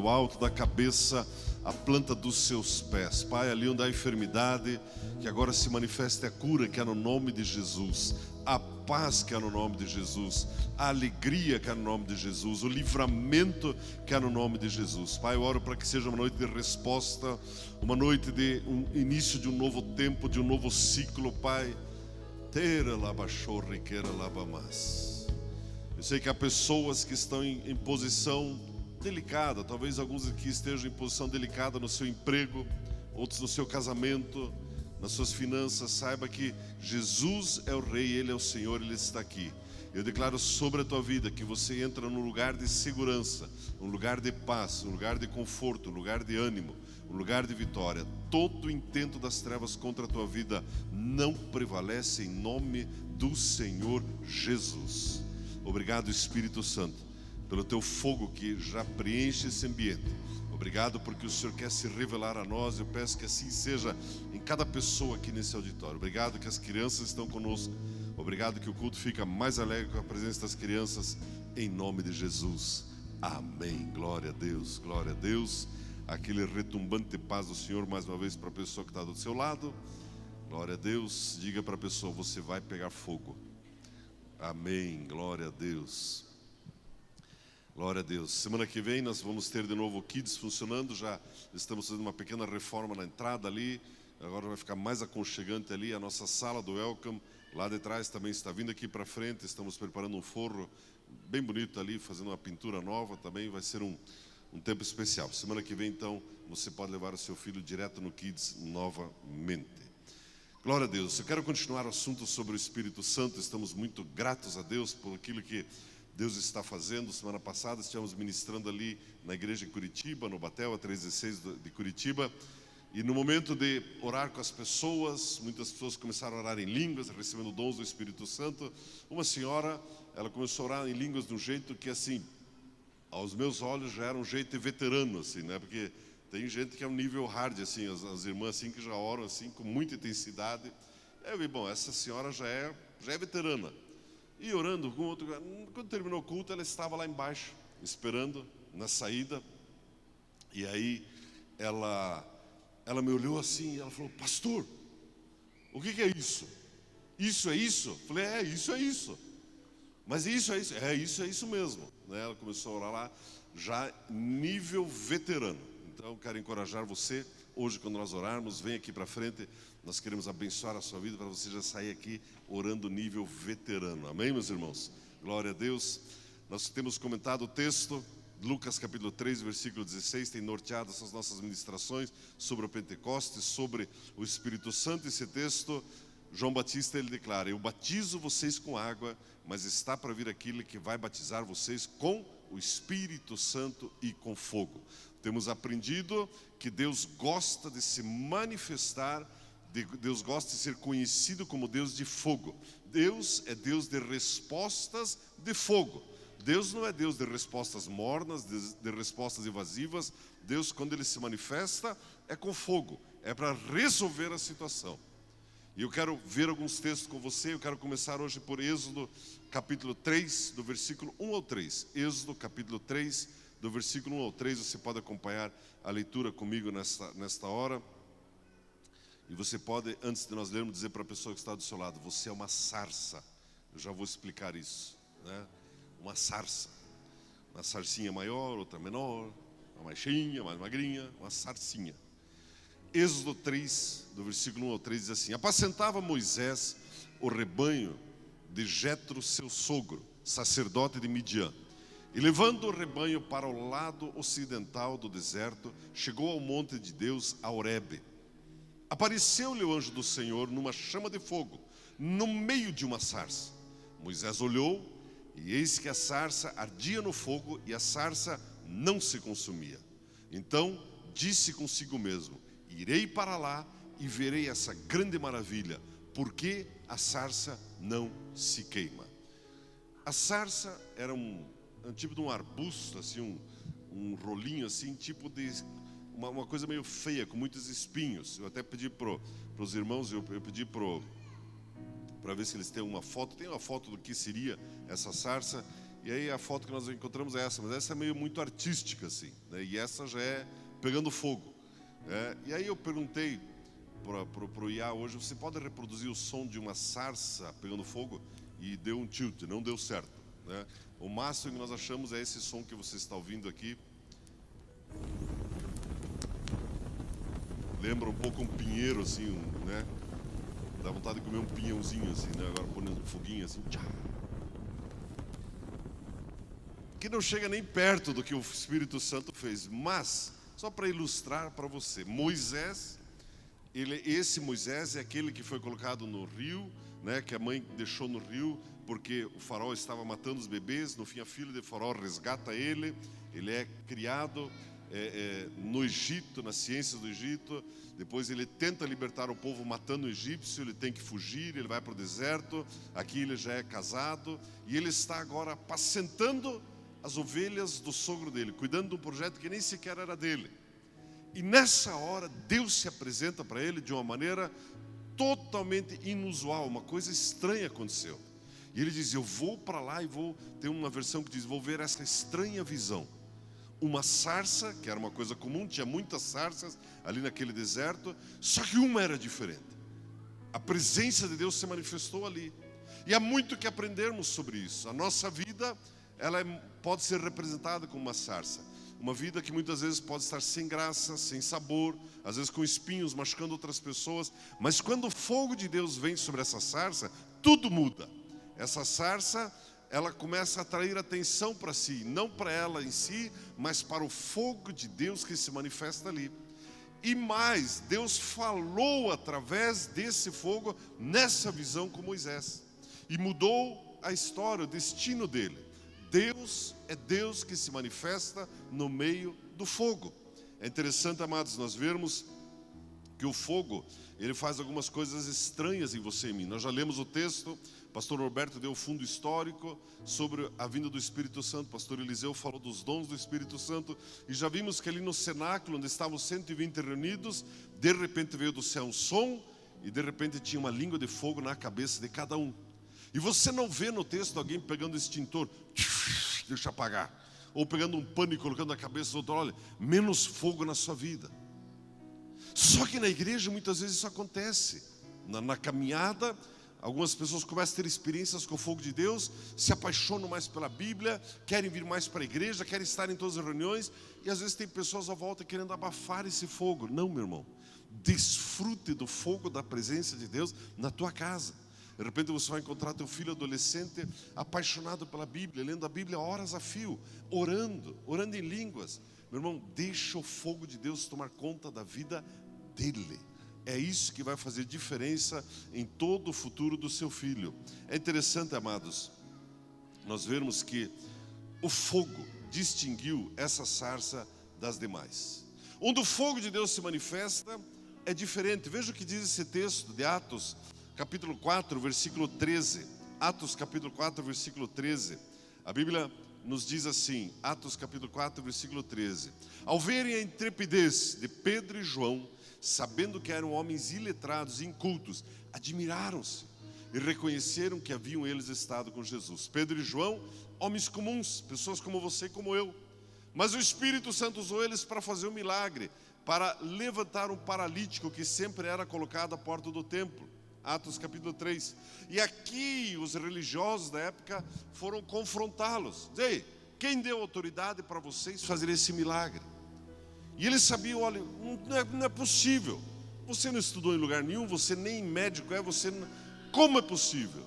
do alto da cabeça à planta dos seus pés. Pai, ali onde há enfermidade, que agora se manifeste a cura, que é no nome de Jesus, a paz, que é no nome de Jesus, a alegria, que é no nome de Jesus, o livramento, que é no nome de Jesus. Pai, eu oro para que seja uma noite de resposta, uma noite de um início de um novo tempo, de um novo ciclo, Pai. Tera labachorre, queira labamas. Eu sei que há pessoas que estão em posição delicada, talvez alguns aqui estejam em posição delicada no seu emprego, outros no seu casamento, nas suas finanças. Saiba que Jesus é o Rei, Ele é o Senhor, Ele está aqui. Eu declaro sobre a tua vida que você entra num lugar de segurança, um lugar de paz, um lugar de conforto, um lugar de ânimo, um lugar de vitória. Todo intento das trevas contra a tua vida não prevalece, em nome do Senhor Jesus. Obrigado, Espírito Santo, pelo teu fogo que já preenche esse ambiente. Obrigado porque o Senhor quer se revelar a nós. Eu peço que assim seja em cada pessoa aqui nesse auditório. Obrigado que as crianças estão conosco. Obrigado que o culto fica mais alegre com a presença das crianças, em nome de Jesus. Amém. Glória a Deus, glória a Deus. Aquele retumbante paz do Senhor mais uma vez para a pessoa que está do seu lado. Glória a Deus. Diga para a pessoa: você vai pegar fogo. Amém. Glória a Deus. Glória a Deus. Semana que vem nós vamos ter de novo o Kids funcionando. Já estamos fazendo uma pequena reforma na entrada ali. Agora vai ficar mais aconchegante ali. A nossa sala do Welcome lá de trás também está vindo aqui para frente. Estamos preparando um forro bem bonito ali, fazendo uma pintura nova também. Vai ser um tempo especial. Semana que vem, então, você pode levar o seu filho direto no Kids novamente. Glória a Deus. Eu quero continuar o assunto sobre o Espírito Santo. Estamos muito gratos a Deus por aquilo que Deus está fazendo. Semana passada estivemos ministrando ali na igreja em Curitiba, no Batel, a 316 de Curitiba. E no momento de orar com as pessoas, muitas pessoas começaram a orar em línguas, recebendo dons do Espírito Santo. Uma senhora, ela começou a orar em línguas de um jeito que, assim, aos meus olhos já era um jeito de veterano, assim, né? Porque tem gente que é um nível hard, assim, as irmãs assim, que já oram assim, com muita intensidade. Eu vi, bom, essa senhora já é veterana. E orando com outro. Quando terminou o culto, ela estava lá embaixo, esperando na saída. E aí ela me olhou assim e ela falou: pastor, o que é isso? Isso é isso? Eu falei: isso é isso. Mas isso é isso? Isso é isso mesmo, né? Ela começou a orar lá, já nível veterano. Então quero encorajar você, hoje quando nós orarmos, vem aqui para frente. Nós queremos abençoar a sua vida para você já sair aqui orando nível veterano. Amém, meus irmãos? Glória a Deus. Nós temos comentado o texto, Lucas capítulo 3, versículo 16, tem norteado essas nossas ministrações sobre o Pentecostes, sobre o Espírito Santo. Esse texto, João Batista, ele declara: eu batizo vocês com água, mas está para vir aquele que vai batizar vocês com o Espírito Santo e com fogo. Temos aprendido que Deus gosta de se manifestar, Deus gosta de ser conhecido como Deus de fogo. Deus é Deus de respostas de fogo. Deus não é Deus de respostas mornas, de respostas evasivas. Deus, quando Ele se manifesta, é com fogo, é para resolver a situação. E eu quero ver alguns textos com você. Eu quero começar hoje por Êxodo capítulo 3, do versículo 1 ao 3. Êxodo capítulo 3, do versículo 1 ao 3. Você pode acompanhar a leitura comigo nesta hora. E você pode, antes de nós lermos, dizer para a pessoa que está do seu lado: você é uma sarça. Eu já vou explicar isso, né? Uma sarça. Uma sarcinha maior, outra menor, uma baixinha, mais magrinha, uma sarcinha. Êxodo 3, do versículo 1 ao 3, diz assim: apacentava Moisés o rebanho de Jetro, seu sogro, sacerdote de Midian. E levando o rebanho para o lado ocidental do deserto, chegou ao monte de Deus, a Horebe. Apareceu-lhe o anjo do Senhor numa chama de fogo, no meio de uma sarça. Moisés olhou, e eis que a sarça ardia no fogo, e a sarça não se consumia. Então disse consigo mesmo: irei para lá e verei essa grande maravilha, porque a sarça não se queima. A sarça era um tipo de um arbusto, assim, um rolinho assim, tipo de uma coisa meio feia, com muitos espinhos. Eu até pedi para os irmãos, eu pedi para ver se eles têm uma foto. Tem uma foto do que seria essa sarça. E aí a foto que nós encontramos é essa, mas essa é meio muito artística assim, né? E essa já é pegando fogo. E aí eu perguntei para o Iá hoje, você pode reproduzir o som de uma sarça pegando fogo? E deu um tilt, não deu certo, né? O máximo que nós achamos é esse som que você está ouvindo aqui. Lembra um pouco um pinheiro assim, né? Dá vontade de comer um pinhãozinho assim, né? Agora põe um foguinho assim, tchau. Que não chega nem perto do que o Espírito Santo fez, mas só para ilustrar para você, Moisés, esse Moisés é aquele que foi colocado no rio, né? Que a mãe deixou no rio porque o faraó estava matando os bebês. No fim, a filha de faraó resgata ele. Ele é criado no Egito, nas ciências do Egito. Depois ele tenta libertar o povo matando o egípcio. Ele tem que fugir, ele vai para o deserto. Aqui ele já é casado e ele está agora apacentando as ovelhas do sogro dele, cuidando de um projeto que nem sequer era dele. E nessa hora Deus se apresenta para ele de uma maneira totalmente inusual. Uma coisa estranha aconteceu. E ele diz, eu vou para lá e vou... Tem uma versão que diz, vou ver essa estranha visão. Uma sarça, que era uma coisa comum, tinha muitas sarças ali naquele deserto, só que uma era diferente. A presença de Deus se manifestou ali. E há muito que aprendermos sobre isso. A nossa vida, ela pode ser representada como uma sarça. Uma vida que muitas vezes pode estar sem graça, sem sabor, às vezes com espinhos, machucando outras pessoas. Mas quando o fogo de Deus vem sobre essa sarça, tudo muda. Essa sarça, ela começa a atrair atenção para si, não para ela em si, mas para o fogo de Deus que se manifesta ali. E mais, Deus falou através desse fogo, nessa visão com Moisés. E mudou a história, o destino dele. Deus é Deus que se manifesta no meio do fogo. É interessante, amados, nós vermos que o fogo, ele faz algumas coisas estranhas em você e em mim. Nós já lemos o texto, o pastor Roberto deu o fundo histórico sobre a vinda do Espírito Santo, o pastor Eliseu falou dos dons do Espírito Santo, e já vimos que ali no cenáculo, onde estavam 120 reunidos, de repente veio do céu um som, e de repente tinha uma língua de fogo na cabeça de cada um. E você não vê no texto alguém pegando extintor, deixa apagar, ou pegando um pano e colocando na cabeça do outro, olha, menos fogo na sua vida. Só que na igreja muitas vezes isso acontece. Na caminhada, algumas pessoas começam a ter experiências com o fogo de Deus, se apaixonam mais pela Bíblia, querem vir mais para a igreja, querem estar em todas as reuniões, e às vezes tem pessoas à volta querendo abafar esse fogo. Não, meu irmão, desfrute do fogo da presença de Deus na tua casa. De repente você vai encontrar teu filho adolescente apaixonado pela Bíblia, lendo a Bíblia horas a fio, orando em línguas. Meu irmão, deixa o fogo de Deus tomar conta da vida dele. É isso que vai fazer diferença em todo o futuro do seu filho. É interessante, amados, nós vermos que o fogo distinguiu essa sarça das demais. Onde o fogo de Deus se manifesta é diferente. Veja o que diz esse texto de Atos, capítulo 4, versículo 13. Atos, capítulo 4, versículo 13. A Bíblia nos diz assim, Atos, capítulo 4, versículo 13. Ao verem a intrepidez de Pedro e João, sabendo que eram homens iletrados e incultos, admiraram-se e reconheceram que haviam eles estado com Jesus. Pedro e João, homens comuns, pessoas como você e como eu. Mas o Espírito Santo usou eles para fazer um milagre, para levantar um paralítico que sempre era colocado à porta do templo. Atos capítulo 3. E aqui os religiosos da época foram confrontá-los. Ei, quem deu autoridade para vocês fazer esse milagre? E eles sabiam, olha, não é possível. Você não estudou em lugar nenhum, você nem médico é, você não... Como é possível?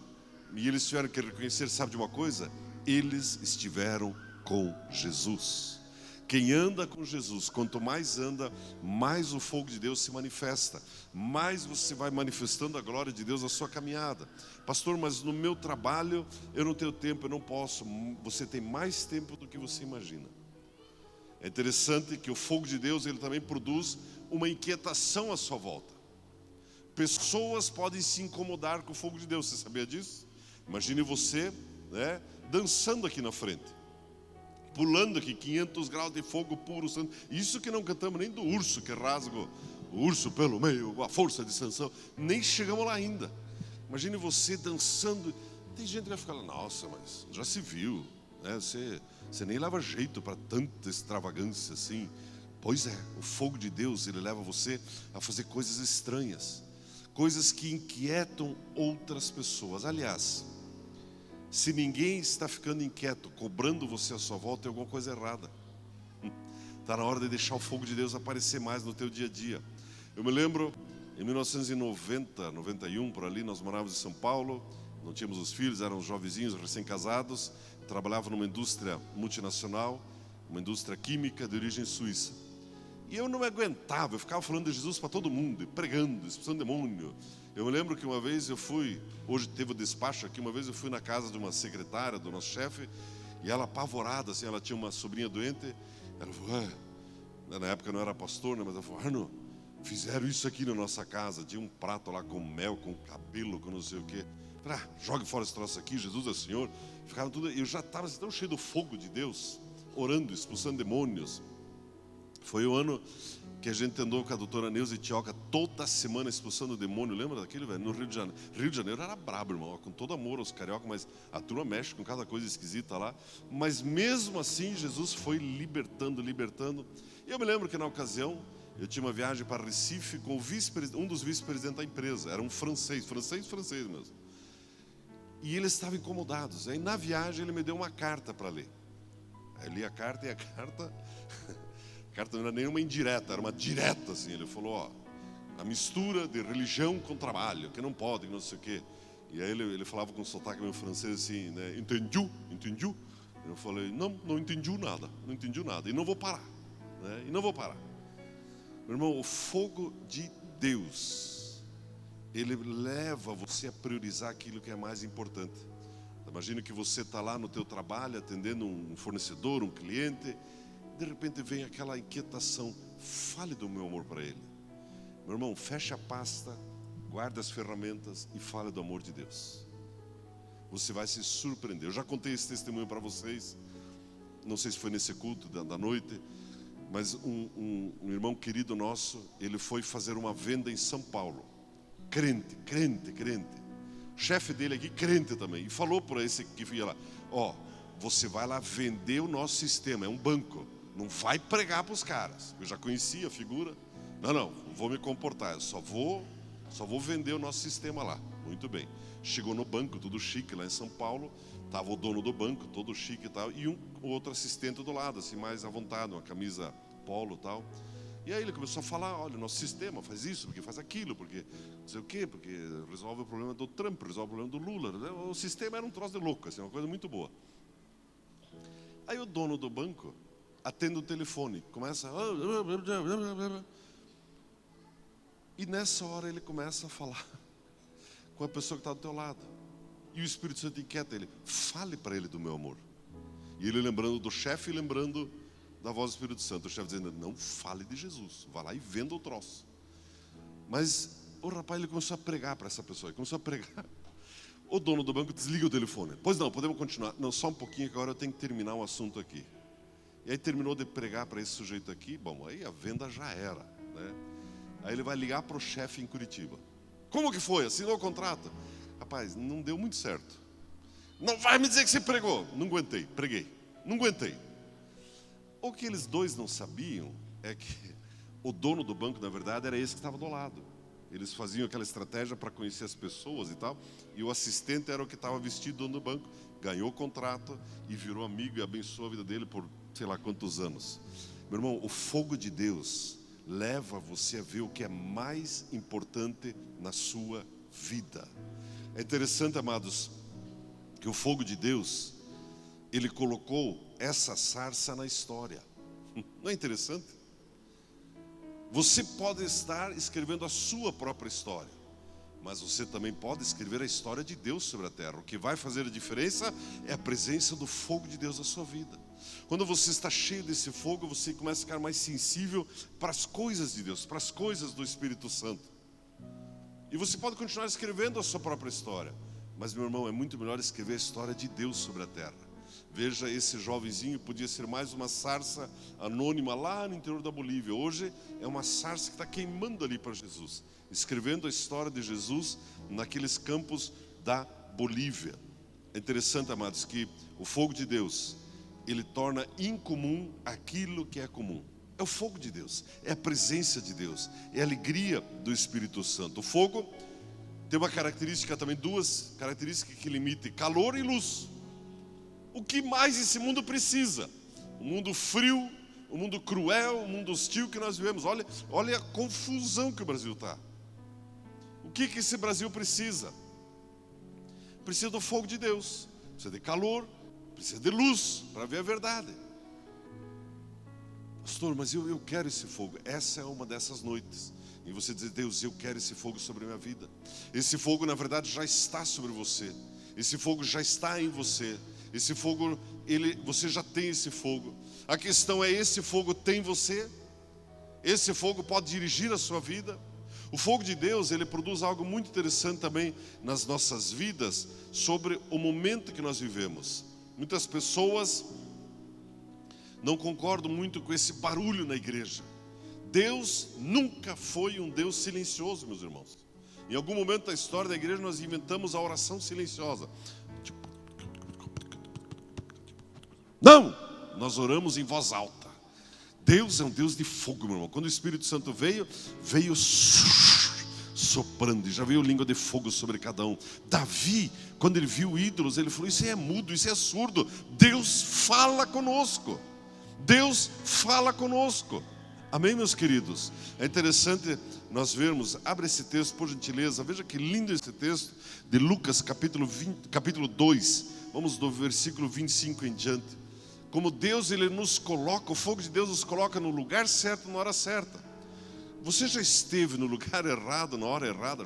E eles tiveram que reconhecer, sabe de uma coisa? Eles estiveram com Jesus. Quem anda com Jesus, quanto mais anda, mais o fogo de Deus se manifesta, mais você vai manifestando a glória de Deus na sua caminhada. Pastor, mas no meu trabalho eu não tenho tempo, eu não posso. Você tem mais tempo do que você imagina. É interessante que o fogo de Deus, ele também produz uma inquietação à sua volta. Pessoas podem se incomodar com o fogo de Deus, você sabia disso? Imagine você, né, dançando aqui na frente, pulando aqui 500 graus de fogo puro, santo. Isso que não cantamos nem do urso que rasga o urso pelo meio, a força de Sansão, nem chegamos lá ainda. Imagine você dançando. Tem gente que vai ficar lá, nossa, mas já se viu, né? Você nem leva jeito para tanta extravagância assim. Pois é, o fogo de Deus, ele leva você a fazer coisas estranhas, coisas que inquietam outras pessoas. Aliás, se ninguém está ficando inquieto, cobrando você à sua volta, tem alguma coisa errada. Está na hora de deixar o fogo de Deus aparecer mais no teu dia a dia. Eu me lembro, em 1990, 91, por ali, nós morávamos em São Paulo, não tínhamos os filhos, éramos jovenzinhos, recém-casados, trabalhava numa indústria multinacional, uma indústria química de origem suíça. E eu não me aguentava, eu ficava falando de Jesus para todo mundo, pregando, expulsando demônio. Eu me lembro que uma vez eu fui, hoje teve o despacho aqui, uma vez eu fui na casa de uma secretária do nosso chefe, e ela apavorada, assim, ela tinha uma sobrinha doente, ela falou, na época eu não era pastor, né, mas ela falou, Arno, fizeram isso aqui na nossa casa, tinha um prato lá com mel, com cabelo, com não sei o quê. Falei, jogue fora esse troço aqui, Jesus é Senhor. Ficaram tudo, eu já estava tão cheio do fogo de Deus, orando, expulsando demônios. Foi o ano que a gente andou com a doutora Neuza Tioca toda semana expulsando demônio, lembra daquilo, velho? No Rio de Janeiro. Rio de Janeiro era brabo, irmão, com todo amor aos cariocas, mas a turma mexe com cada coisa esquisita lá. Mas mesmo assim, Jesus foi libertando. E eu me lembro que na ocasião, eu tinha uma viagem para Recife com um dos vice-presidentes da empresa, era um francês mesmo. E eles estavam incomodados. Aí na viagem ele me deu uma carta para ler. Aí eu li a carta e a carta não era nenhuma indireta, era uma direta assim. Ele falou, a mistura de religião com trabalho, que não pode, não sei o quê. E aí ele falava com sotaque meio francês assim, né? Entendiu? Eu falei, não entendi nada. E não vou parar, né? Meu irmão, o fogo de Deus, ele leva você a priorizar aquilo que é mais importante. Imagina que você está lá no teu trabalho, atendendo um fornecedor, um cliente, de repente vem aquela inquietação, fale do meu amor para ele. Meu irmão, feche a pasta, guarde as ferramentas e fale do amor de Deus. Você vai se surpreender. Eu já contei esse testemunho para vocês, não sei se foi nesse culto da noite, mas um irmão querido nosso, ele foi fazer uma venda em São Paulo, crente. O chefe dele aqui, crente também, e falou para esse que ia lá, você vai lá vender o nosso sistema, é um banco, não vai pregar para os caras. Eu já conhecia a figura, não vou me comportar, eu só vou vender o nosso sistema lá. Muito bem, chegou no banco, tudo chique lá em São Paulo, estava o dono do banco, todo chique e tal, e outro assistente do lado, assim, mais à vontade, uma camisa polo e tal. E aí ele começou a falar, olha, o nosso sistema faz isso, porque faz aquilo, porque não sei o quê, porque resolve o problema do Trump, resolve o problema do Lula. O sistema era um troço de louco, assim, uma coisa muito boa. Aí o dono do banco atende o telefone, começa... E nessa hora ele começa a falar com a pessoa que está do teu lado. E o Espírito Santo inquieta ele, fale para ele do meu amor. E ele lembrando do chefe e lembrando da voz do Espírito Santo. O chefe dizendo, não fale de Jesus, vá lá e venda o troço. Mas o rapaz, ele começou a pregar para essa pessoa, O dono do banco desliga o telefone. Pois não, podemos continuar. Não, só um pouquinho que agora eu tenho que terminar um assunto aqui. E aí terminou de pregar para esse sujeito aqui, bom, aí a venda já era, né? Aí ele vai ligar para o chefe em Curitiba. Como que foi? Assinou o contrato? Rapaz, não deu muito certo. Não vai me dizer que você pregou. Não aguentei, preguei. Não aguentei. O que eles dois não sabiam é que o dono do banco, na verdade, era esse que estava do lado. Eles faziam aquela estratégia para conhecer as pessoas e tal. E o assistente era o que estava vestido dono do banco. Ganhou o contrato e virou amigo e abençoou a vida dele por sei lá quantos anos. Meu irmão, o fogo de Deus leva você a ver o que é mais importante na sua vida. É interessante, amados, que o fogo de Deus, ele colocou essa sarça na história. Não é interessante? Você pode estar escrevendo a sua própria história, mas você também pode escrever a história de Deus sobre a terra. O que vai fazer a diferença é a presença do fogo de Deus na sua vida. Quando você está cheio desse fogo, você começa a ficar mais sensível para as coisas de Deus, para as coisas do Espírito Santo. E você pode continuar escrevendo a sua própria história, mas, meu irmão, é muito melhor escrever a história de Deus sobre a terra. Veja, esse jovenzinho podia ser mais uma sarça anônima lá no interior da Bolívia. Hoje é uma sarça que está queimando ali para Jesus, escrevendo a história de Jesus naqueles campos da Bolívia. É interessante, amados, que o fogo de Deus, ele torna incomum aquilo que é comum. É o fogo de Deus, é a presença de Deus, é a alegria do Espírito Santo. O fogo tem uma característica também, duas características que limitam: calor e luz. O que mais esse mundo precisa? O mundo frio, o mundo cruel, o mundo hostil que nós vivemos. Olha a confusão que o Brasil está. O que esse Brasil precisa? Precisa do fogo de Deus, precisa de calor, precisa de luz para ver a verdade. Pastor, mas eu quero esse fogo. Essa é uma dessas noites e você diz: Deus, eu quero esse fogo sobre a minha vida. Esse fogo na verdade já está sobre você. Esse fogo já está em você. Esse fogo, você já tem esse fogo. A questão é: esse fogo tem você? Esse fogo pode dirigir a sua vida? O fogo de Deus, ele produz algo muito interessante também nas nossas vidas, sobre o momento que nós vivemos. Muitas pessoas não concordam muito com esse barulho na igreja. Deus nunca foi um Deus silencioso, meus irmãos. Em algum momento da história da igreja nós inventamos a oração silenciosa. Não! Nós oramos em voz alta. Deus é um Deus de fogo, meu irmão. Quando o Espírito Santo veio soprando, e já veio língua de fogo sobre cada um. Davi, quando ele viu ídolos, ele falou: isso é mudo, isso é surdo. Deus fala conosco. Deus fala conosco. Amém, meus queridos? É interessante nós vermos, abre esse texto por gentileza, veja que lindo esse texto de Lucas capítulo 2, vamos do versículo 25 em diante. Como Deus, ele nos coloca, o fogo de Deus nos coloca no lugar certo, na hora certa. Você já esteve no lugar errado, na hora errada?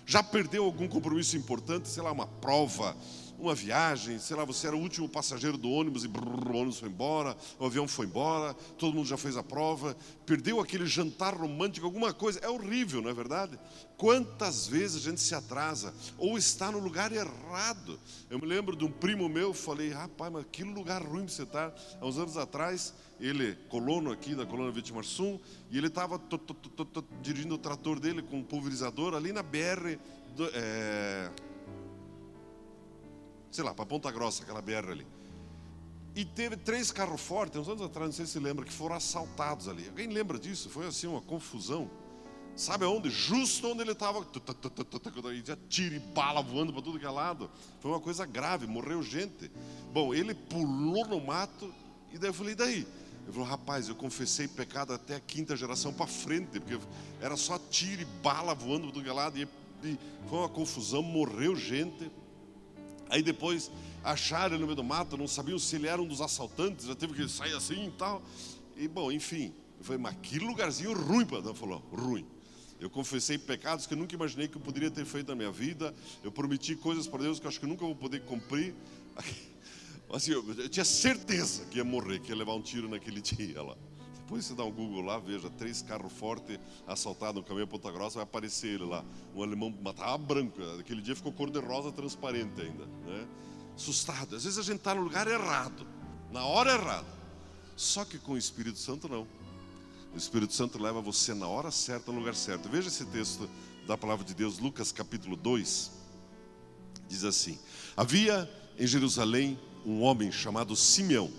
Já perdeu algum compromisso importante, sei lá, uma prova, uma viagem, sei lá, você era o último passageiro do ônibus e o ônibus foi embora, o avião foi embora, todo mundo já fez a prova, perdeu aquele jantar romântico, alguma coisa. É horrível, não é verdade? Quantas vezes a gente se atrasa ou está no lugar errado. Eu me lembro de um primo meu, falei: rapaz, mas que lugar ruim você está. Há uns anos atrás, ele, colono aqui da colônia Vitimarsum, e ele estava dirigindo o trator dele com um pulverizador ali na BR, sei lá, para Ponta Grossa, aquela BR ali. E teve 3 carros fortes, uns anos atrás, não sei se você lembra, que foram assaltados ali. Alguém lembra disso? Foi assim uma confusão. Sabe aonde? Justo onde ele estava. Já tiro e bala voando para tudo que é lado. Foi uma coisa grave, morreu gente. Bom, ele pulou no mato, e daí eu falei: e daí? Ele falou: rapaz, eu confessei pecado até a 5ª geração para frente, porque era só tiro e bala voando para tudo que é lado. E foi uma confusão, morreu gente. Aí depois acharam ele no meio do mato, não sabiam se ele era um dos assaltantes, já teve que sair assim e tal. E bom, enfim, eu falei: mas que lugarzinho ruim, ele falou: ruim. Eu confessei pecados que eu nunca imaginei que eu poderia ter feito na minha vida. Eu prometi coisas para Deus que eu acho que eu nunca vou poder cumprir. Assim, eu tinha certeza que ia morrer, que ia levar um tiro naquele dia lá. Depois você dá um Google lá, veja, 3 carros fortes assaltados no caminho Ponta Grossa, vai aparecer ele lá. Um alemão, matava branco, aquele dia ficou cor de rosa transparente ainda, né? Assustado. Às vezes a gente está no lugar errado, na hora errada. Só que com o Espírito Santo não. O Espírito Santo leva você na hora certa, no lugar certo. Veja esse texto da palavra de Deus, Lucas capítulo 2. Diz assim: havia em Jerusalém um homem chamado Simeão,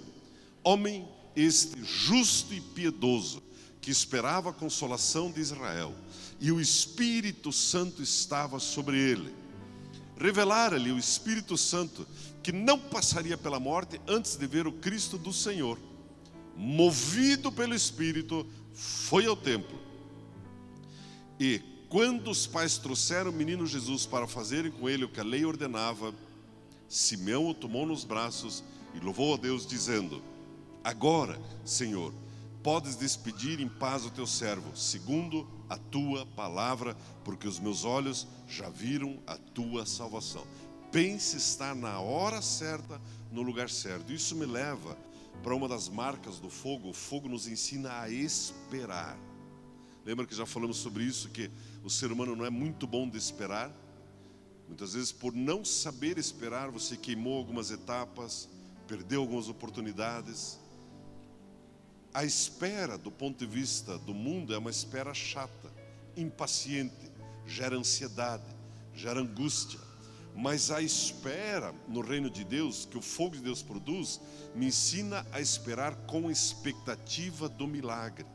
homem este justo e piedoso, que esperava a consolação de Israel, e o Espírito Santo estava sobre ele. Revelara-lhe o Espírito Santo que não passaria pela morte antes de ver o Cristo do Senhor. Movido pelo Espírito, foi ao templo. E quando os pais trouxeram o menino Jesus para fazerem com ele o que a lei ordenava, Simeão o tomou nos braços e louvou a Deus, dizendo: agora, Senhor, podes despedir em paz o teu servo, segundo a tua palavra, porque os meus olhos já viram a tua salvação. Pense estar na hora certa, no lugar certo. Isso me leva para uma das marcas do fogo. O fogo nos ensina a esperar. Lembra que já falamos sobre isso, que o ser humano não é muito bom de esperar? Muitas vezes, por não saber esperar, você queimou algumas etapas, perdeu algumas oportunidades. A espera, do ponto de vista do mundo, é uma espera chata, impaciente, gera ansiedade, gera angústia. Mas a espera no reino de Deus, que o fogo de Deus produz, me ensina a esperar com expectativa do milagre.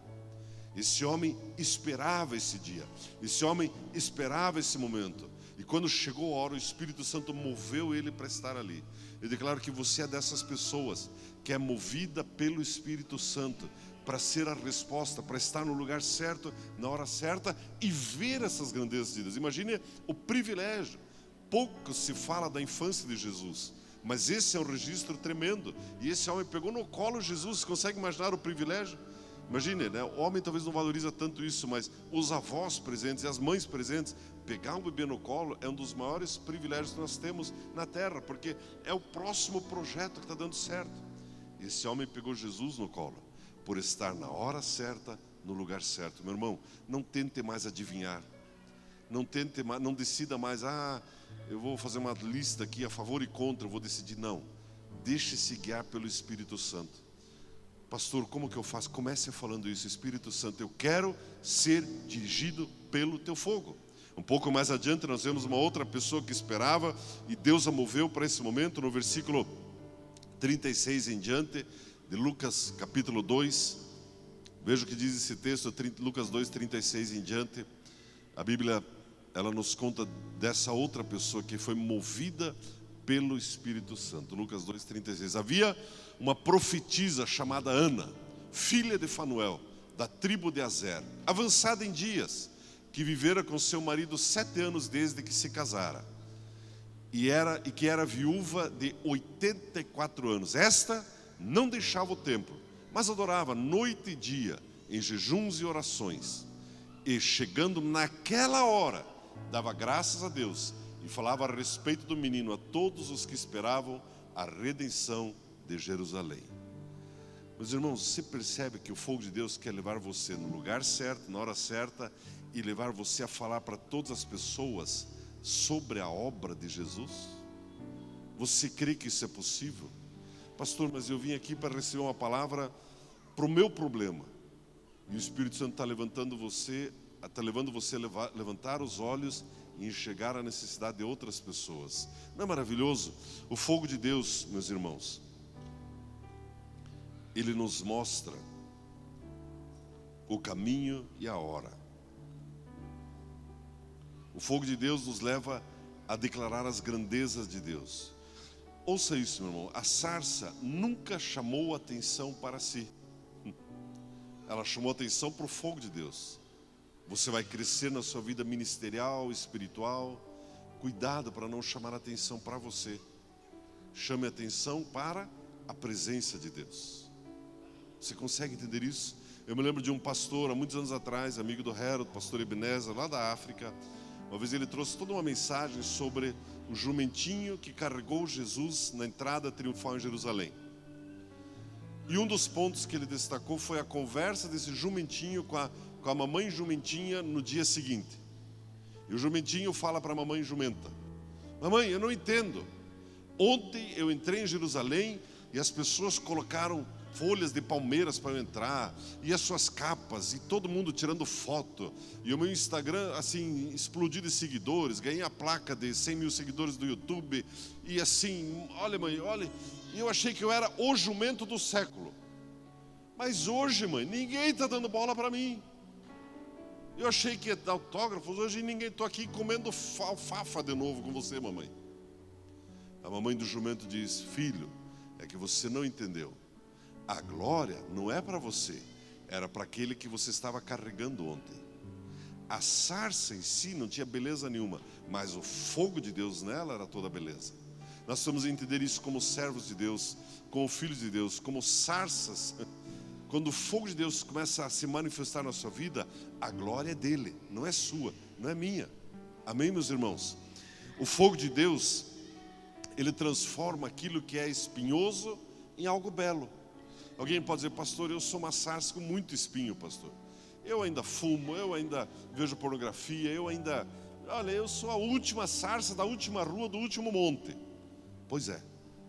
Esse homem esperava esse dia, esse homem esperava esse momento. E quando chegou a hora, o Espírito Santo moveu ele para estar ali. Eu declaro que você é dessas pessoas que é movida pelo Espírito Santo para ser a resposta, para estar no lugar certo, na hora certa e ver essas grandezas de Deus. Imagine o privilégio. Pouco se fala da infância de Jesus, mas esse é um registro tremendo. E esse homem pegou no colo Jesus. Você consegue imaginar o privilégio? Imagine, né? O homem talvez não valoriza tanto isso, mas os avós presentes e as mães presentes, pegar um bebê no colo é um dos maiores privilégios que nós temos na terra, porque é o próximo projeto que está dando certo. Esse homem pegou Jesus no colo, por estar na hora certa, no lugar certo. Meu irmão, não tente mais adivinhar, não decida mais, eu vou fazer uma lista aqui a favor e contra, eu vou decidir. Não, deixe-se guiar pelo Espírito Santo. Pastor, como que eu faço? Comece falando isso: Espírito Santo, eu quero ser dirigido pelo teu fogo. Um pouco mais adiante nós vemos uma outra pessoa que esperava e Deus a moveu para esse momento. No versículo 36 em diante de Lucas capítulo 2, veja o que diz esse texto, Lucas 2, 36 em diante. A Bíblia, ela nos conta dessa outra pessoa que foi movida pelo Espírito Santo. Lucas 2, 36. Havia uma profetisa chamada Ana, filha de Fanuel, da tribo de Aser, avançada em dias, que vivera com seu marido 7 anos desde que se casara, e que era viúva de 84 anos. Esta não deixava o templo, mas adorava noite e dia, em jejuns e orações. E chegando naquela hora, dava graças a Deus e falava a respeito do menino a todos os que esperavam a redenção de Jerusalém. Meus irmãos, você percebe que o fogo de Deus quer levar você no lugar certo, na hora certa, e levar você a falar para todas as pessoas sobre a obra de Jesus? Você crê que isso é possível? Pastor, mas eu vim aqui para receber uma palavra para o meu problema. E o Espírito Santo está levando você a levantar os olhos e enxergar a necessidade de outras pessoas. Não é maravilhoso? O fogo de Deus, meus irmãos, ele nos mostra o caminho e a hora. O fogo de Deus nos leva a declarar as grandezas de Deus. Ouça isso, meu irmão. A sarça nunca chamou atenção para si. Ela chamou atenção para o fogo de Deus. Você vai crescer na sua vida ministerial, espiritual. Cuidado para não chamar atenção para você. Chame atenção para a presença de Deus. Você consegue entender isso? Eu me lembro de um pastor, há muitos anos atrás, amigo do Harold, pastor Ebenezer, lá da África. Uma vez ele trouxe toda uma mensagem sobre o jumentinho que carregou Jesus na entrada triunfal em Jerusalém. E um dos pontos que ele destacou foi a conversa desse jumentinho com a mamãe jumentinha no dia seguinte. E o jumentinho fala para a mamãe jumenta: mamãe, eu não entendo. Ontem eu entrei em Jerusalém e as pessoas colocaram folhas de palmeiras para eu entrar, e as suas capas, e todo mundo tirando foto, e o meu Instagram assim explodiu de seguidores, ganhei a placa de 100 mil seguidores do YouTube, e assim, olha mãe, olha, e eu achei que eu era o jumento do século, mas hoje mãe, ninguém está dando bola para mim. Eu achei que ia dar autógrafos, hoje ninguém, estou aqui comendo alfafa de novo com você, mamãe. A mamãe do jumento diz: filho, é que você não entendeu. A glória não é para você, era para aquele que você estava carregando ontem. A sarça em si não tinha beleza nenhuma, mas o fogo de Deus nela era toda beleza. Nós vamos entender isso como servos de Deus, como filhos de Deus, como sarças. Quando o fogo de Deus começa a se manifestar na sua vida, a glória é dele, não é sua, não é minha. Amém, meus irmãos? O fogo de Deus, ele transforma aquilo que é espinhoso em algo belo. Alguém pode dizer: pastor, eu sou uma sarça com muito espinho, pastor. Eu ainda fumo, eu ainda vejo pornografia, olha, eu sou a última sarça da última rua, do último monte. Pois é,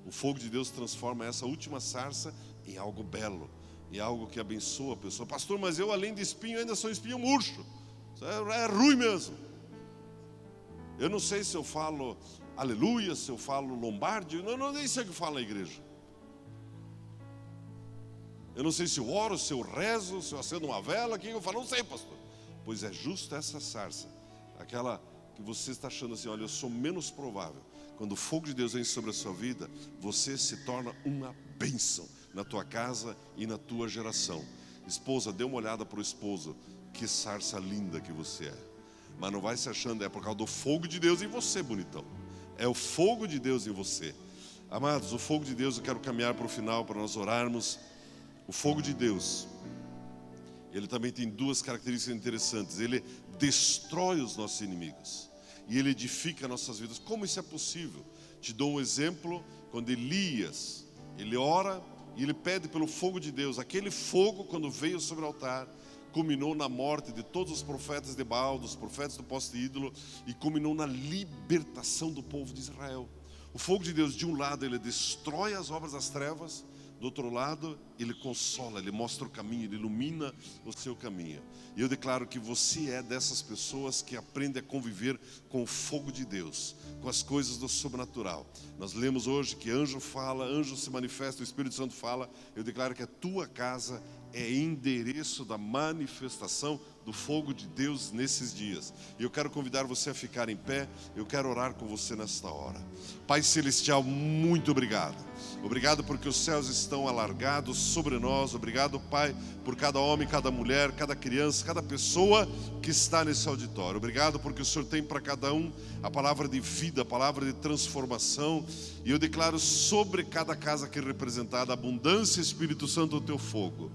o fogo de Deus transforma essa última sarça em algo belo, em algo que abençoa a pessoa. Pastor, mas eu além de espinho ainda sou espinho murcho. É ruim mesmo. Eu não sei se eu falo aleluia, se eu falo lombardi, não, nem sei o que falo na igreja. Eu não sei se eu oro, se eu rezo, se eu acendo uma vela, o que eu falo, não sei, pastor. Pois é justo essa sarça, aquela que você está achando assim, olha, eu sou menos provável. Quando o fogo de Deus vem sobre a sua vida, você se torna uma bênção na tua casa e na tua geração. Esposa, dê uma olhada para o esposo, que sarça linda que você é. Mas não vai se achando, é por causa do fogo de Deus em você, bonitão. É o fogo de Deus em você. Amados, o fogo de Deus, eu quero caminhar para o final, para nós orarmos. O fogo de Deus, ele também tem duas características interessantes. Ele destrói os nossos inimigos e ele edifica nossas vidas. Como isso é possível? Te dou um exemplo. Quando Elias, ele ora e ele pede pelo fogo de Deus. Aquele fogo, quando veio sobre o altar, culminou na morte de todos os profetas de Baal, dos profetas do poste ídolo, e culminou na libertação do povo de Israel. O fogo de Deus, de um lado, ele destrói as obras das trevas. Do outro lado, ele consola, ele mostra o caminho, ele ilumina o seu caminho. E eu declaro que você é dessas pessoas que aprende a conviver com o fogo de Deus, com as coisas do sobrenatural. Nós lemos hoje que anjo fala, anjo se manifesta, o Espírito Santo fala. Eu declaro que a tua casa é endereço da manifestação do fogo de Deus nesses dias. E eu quero convidar você a ficar em pé. Eu quero orar com você nesta hora. Pai Celestial, muito obrigado. Obrigado porque os céus estão alargados sobre nós. Obrigado, Pai, por cada homem, cada mulher, cada criança, cada pessoa que está nesse auditório. Obrigado porque o Senhor tem para cada um a palavra de vida, a palavra de transformação. E eu declaro sobre cada casa aqui representada, abundância, Espírito Santo, o teu fogo.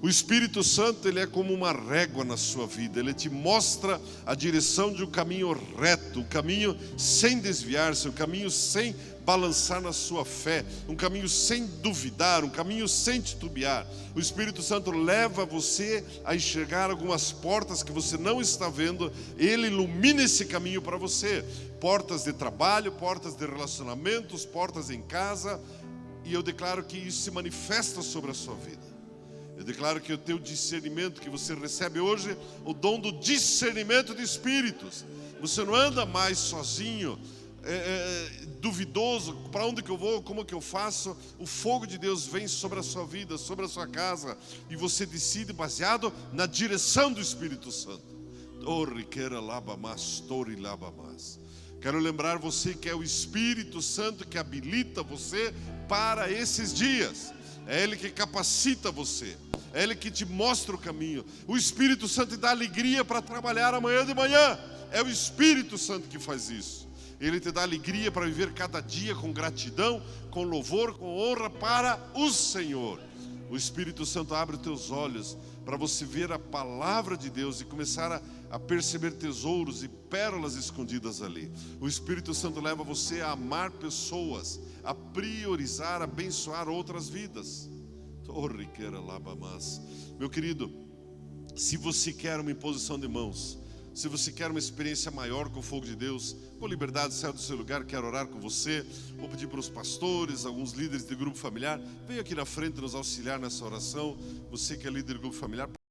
O Espírito Santo, ele é como uma régua na sua vida. Ele te mostra a direção de um caminho reto, um caminho sem desviar-se, um caminho sem balançar na sua fé, um caminho sem duvidar, um caminho sem titubear. O Espírito Santo leva você a enxergar algumas portas que você não está vendo. Ele ilumina esse caminho para você. Portas de trabalho, portas de relacionamentos, portas em casa. E eu declaro que isso se manifesta sobre a sua vida. Eu declaro que o teu discernimento que você recebe hoje, o dom do discernimento de espíritos. Você não anda mais sozinho, duvidoso, para onde que eu vou, como que eu faço. O fogo de Deus vem sobre a sua vida, sobre a sua casa, e você decide baseado na direção do Espírito Santo. Quero lembrar você que é o Espírito Santo que habilita você para esses dias. É Ele que capacita você. É Ele que te mostra o caminho. O Espírito Santo te dá alegria para trabalhar amanhã de manhã. É o Espírito Santo que faz isso. Ele te dá alegria para viver cada dia com gratidão, com louvor, com honra para o Senhor. O Espírito Santo abre os teus olhos para você ver a palavra de Deus e começar a perceber tesouros e pérolas escondidas ali. O Espírito Santo leva você a amar pessoas, a priorizar, a abençoar outras vidas. Meu querido, se você quer uma imposição de mãos, se você quer uma experiência maior com o fogo de Deus, com liberdade, saia do seu lugar, quero orar com você. Vou pedir para os pastores, alguns líderes de grupo familiar, venham aqui na frente nos auxiliar nessa oração. Você que é líder de grupo familiar,